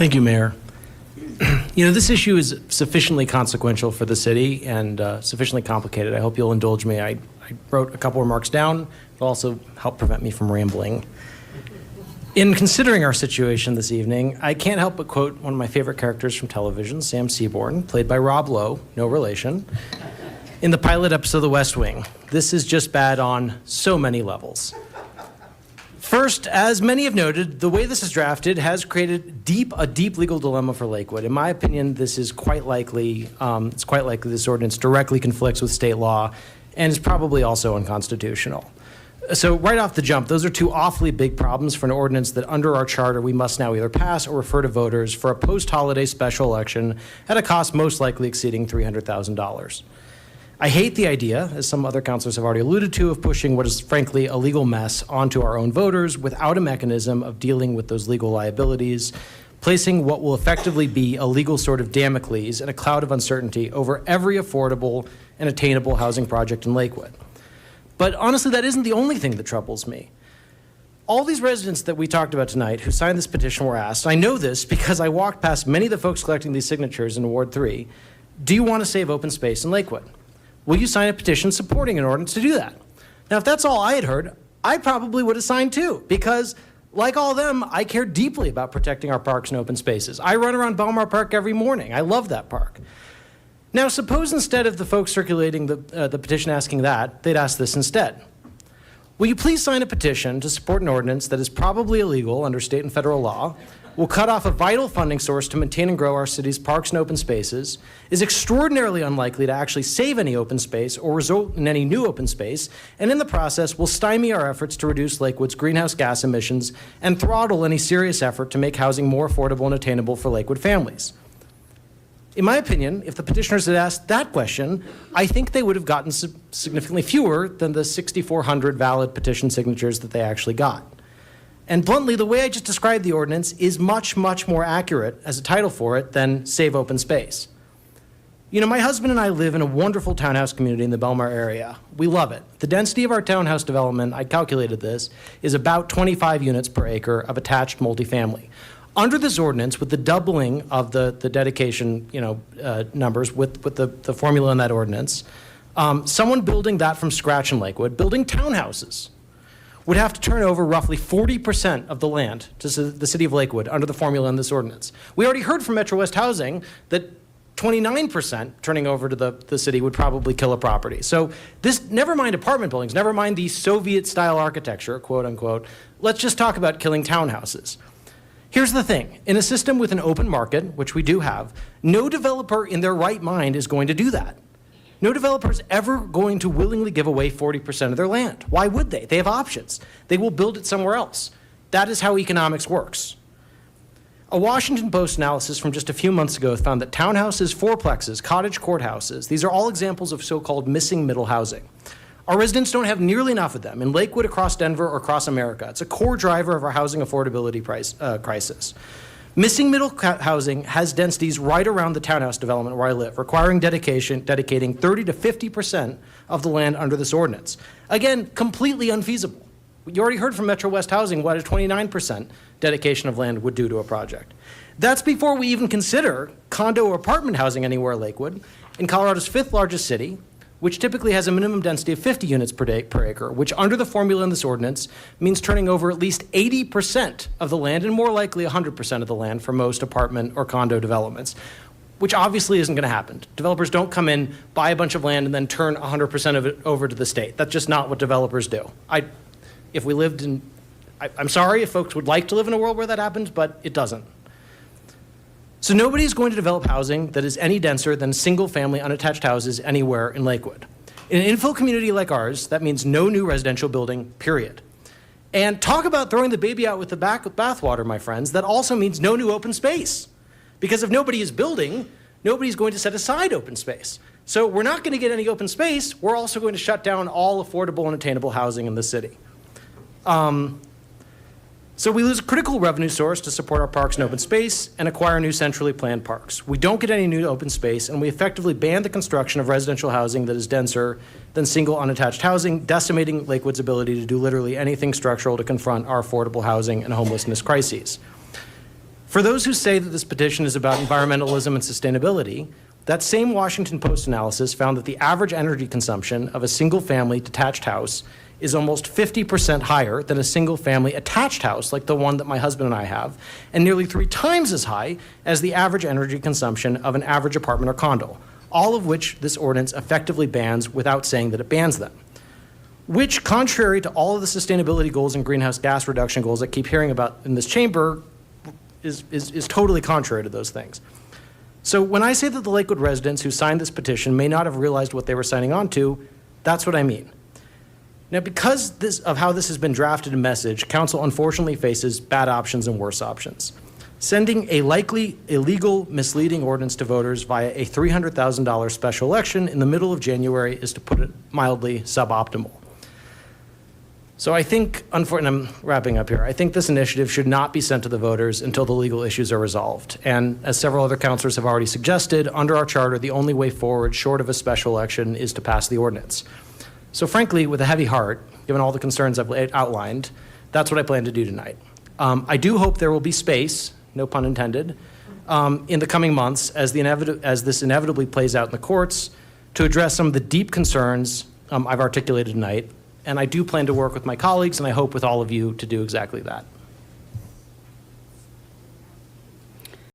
Thank you, Mayor. This issue is sufficiently consequential for the city and sufficiently complicated. I hope you'll indulge me. I wrote a couple remarks down. It'll also help prevent me from rambling. In considering our situation this evening, I can't help but quote one of my favorite characters from television, Sam Seaborn, played by Rob Lowe, no relation, in the pilot episode of The West Wing. This is just bad on so many levels. First, as many have noted, the way this is drafted has created a deep legal dilemma for Lakewood. In my opinion, this is quite likely, this ordinance directly conflicts with state law and is probably also unconstitutional. So right off the jump, those are two awfully big problems for an ordinance that under our charter we must now either pass or refer to voters for a post-holiday special election at a cost most likely exceeding $300,000. I hate the idea, as some other councilors have already alluded to, of pushing what is frankly a legal mess onto our own voters without a mechanism of dealing with those legal liabilities, placing what will effectively be a legal sort of Damocles and a cloud of uncertainty over every affordable and attainable housing project in Lakewood. But honestly, that isn't the only thing that troubles me. All these residents that we talked about tonight who signed this petition were asked, I know this because I walked past many of the folks collecting these signatures in Ward 3, do you want to save open space in Lakewood? Will you sign a petition supporting an ordinance to do that? Now, if that's all I had heard, I probably would have signed too, because like all of them, I care deeply about protecting our parks and open spaces. I run around Belmar Park every morning. I love that park. Now, suppose instead of the folks circulating the petition asking that, they'd ask this instead. Will you please sign a petition to support an ordinance that is probably illegal under state and federal law, will cut off a vital funding source to maintain and grow our city's parks and open spaces, is extraordinarily unlikely to actually save any open space or result in any new open space, and in the process will stymie our efforts to reduce Lakewood's greenhouse gas emissions and throttle any serious effort to make housing more affordable and attainable for Lakewood families? In my opinion, if the petitioners had asked that question, I think they would have gotten significantly fewer than the 6,400 valid petition signatures that they actually got. And bluntly, the way I just described the ordinance is much, much more accurate as a title for it than Save Open Space. My husband and I live in a wonderful townhouse community in the Belmar area. We love it. The density of our townhouse development, I calculated this, is about 25 units per acre of attached multifamily. Under this ordinance, with the doubling of the dedication numbers with the formula in that ordinance, someone building that from scratch in Lakewood, building townhouses, would have to turn over roughly 40% of the land to the city of Lakewood under the formula in this ordinance. We already heard from Metro West Housing that 29% turning over to the city would probably kill a property. So this, never mind apartment buildings, never mind the Soviet-style architecture, quote unquote, let's just talk about killing townhouses. Here's the thing, in a system with an open market, which we do have, no developer in their right mind is going to do that. No developer is ever going to willingly give away 40% of their land. Why would they? They have options. They will build it somewhere else. That is how economics works. A Washington Post analysis from just a few months ago found that townhouses, fourplexes, cottage courthouses, these are all examples of so-called missing middle housing. Our residents don't have nearly enough of them in Lakewood, across Denver, or across America. It's a core driver of our housing affordability crisis. Missing middle housing has densities right around the townhouse development where I live, requiring dedicating 30 to 50% of the land under this ordinance. Again, completely unfeasible. You already heard from Metro West Housing what a 29% dedication of land would do to a project. That's before we even consider condo or apartment housing anywhere in Lakewood, in Colorado's 5th largest city, which typically has a minimum density of 50 units per acre, which under the formula in this ordinance means turning over at least 80% of the land and more likely 100% of the land for most apartment or condo developments, which obviously isn't going to happen. Developers don't come in, buy a bunch of land, and then turn 100% of it over to the state. That's just not what developers do. I'm sorry if folks would like to live in a world where that happens, but it doesn't. So nobody's going to develop housing that is any denser than single-family unattached houses anywhere in Lakewood. In an infill community like ours, that means no new residential building, period. And talk about throwing the baby out with the bathwater, my friends, that also means no new open space. Because if nobody is building, nobody's going to set aside open space. So we're not going to get any open space, we're also going to shut down all affordable and attainable housing in the city. So we lose a critical revenue source to support our parks and open space and acquire new centrally planned parks. We don't get any new open space, and we effectively ban the construction of residential housing that is denser than single unattached housing, decimating Lakewood's ability to do literally anything structural to confront our affordable housing and homelessness crises. For those who say that this petition is about environmentalism and sustainability, that same Washington Post analysis found that the average energy consumption of a single-family detached house is almost 50% higher than a single-family attached house like the one that my husband and I have, and nearly 3 times as high as the average energy consumption of an average apartment or condo, all of which this ordinance effectively bans without saying that it bans them. Which, contrary to all of the sustainability goals and greenhouse gas reduction goals I keep hearing about in this chamber, is totally contrary to those things. So when I say that the Lakewood residents who signed this petition may not have realized what they were signing on to, that's what I mean. Now, because of how this has been drafted and messaged, council unfortunately faces bad options and worse options. Sending a likely illegal, misleading ordinance to voters via a $300,000 special election in the middle of January is, to put it mildly, suboptimal. So I think, and I'm wrapping up here, I think this initiative should not be sent to the voters until the legal issues are resolved. And as several other councilors have already suggested, under our charter, the only way forward, short of a special election, is to pass the ordinance. So frankly, with a heavy heart, given all the concerns I've outlined, that's what I plan to do tonight. I do hope there will be space, no pun intended, in the coming months as this inevitably plays out in the courts to address some of the deep concerns I've articulated tonight. And I do plan to work with my colleagues, and I hope with all of you to do exactly that.